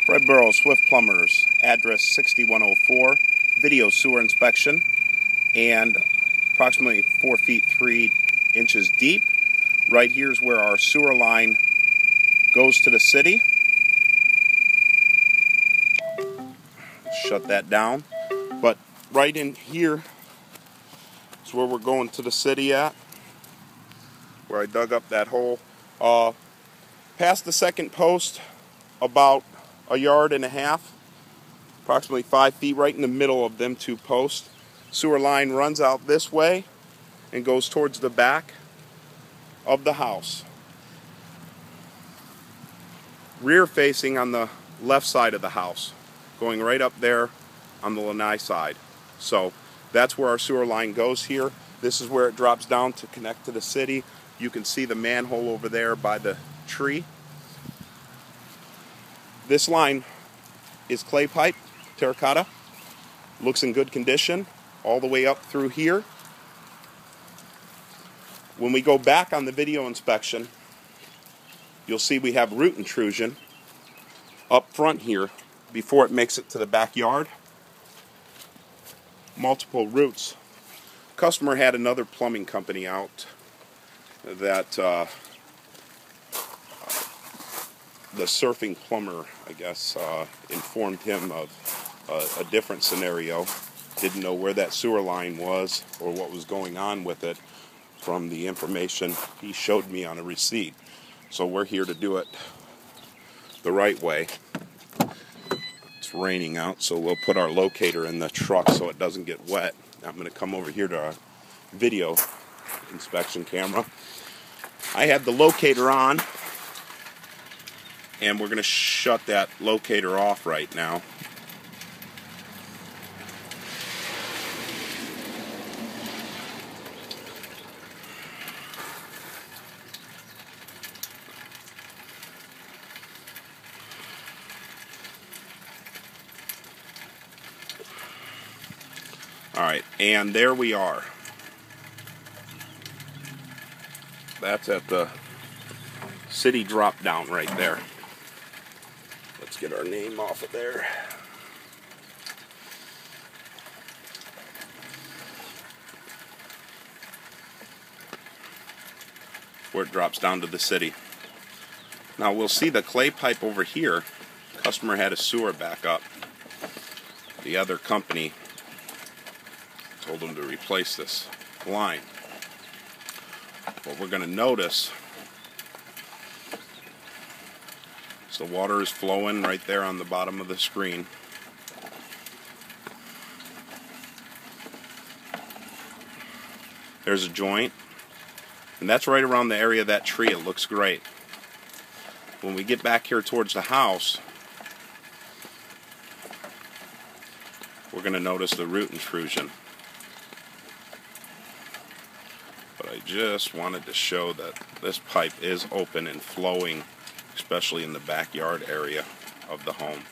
Swift Plumbers, address 6104, video sewer inspection, and approximately 4 feet 3 inches deep. Right here is where our sewer line goes to the city. Shut that down. But right in here is where we're going to the city at, where I dug up that hole. Past the second post, about a yard and a half, approximately 5 feet, right in the middle of them two posts. Sewer line runs out this way and goes towards the back of the house. Rear facing on the left side of the house, going right up there on the lanai side. So that's where our sewer line goes here. This is where it drops down to connect to the city. You can see the manhole over there by the tree. This line is clay pipe, terracotta. Looks in good condition all the way up through here. When we go back on the video inspection, you'll see we have root intrusion up front here before it makes it to the backyard. Multiple roots. Customer had another plumbing company out that the surfing plumber, I guess, informed him of a different scenario. Didn't know where that sewer line was or what was going on with it from the information he showed me on a receipt. So we're here to do it the right way. It's raining out, so we'll put our locator in the truck so it doesn't get wet. I'm going to come over here to our video inspection camera. I have the locator on, and we're going to shut that locator off right now. Alright, and there we are. That's at the city drop down right there. Let's get our name off of there. Where it drops down to the city. Now we'll see the clay pipe over here. Customer had a sewer backup. The other company told them to replace this line. What we're going to notice is the water is flowing right there on the bottom of the screen. There's a joint, and that's right around the area of that tree. It looks great. When we get back here towards the house, we're going to notice the root intrusion. But I just wanted to show that this pipe is open and flowing, especially in the backyard area of the home.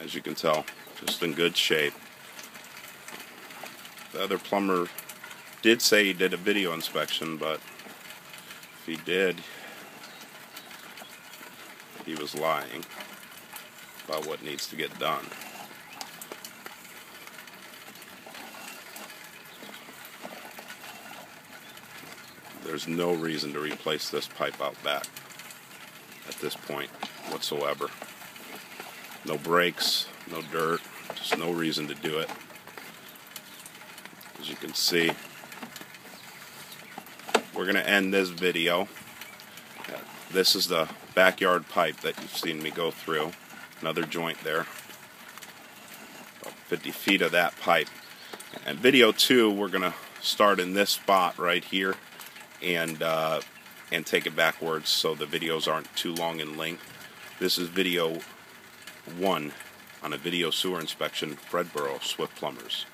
As you can tell, just in good shape. The other plumber did say he did a video inspection, but if he did, he was lying about what needs to get done. There's no reason to replace this pipe out back at this point whatsoever. No breaks, no dirt, just no reason to do it. As you can see, we're going to end this video. This is the backyard pipe that you've seen me go through. Another joint there. About 50 feet of that pipe. And video 2, we're going to start in this spot right here and take it backwards so the videos aren't too long in length. This is video 1 on a video sewer inspection, Swift Plumbers.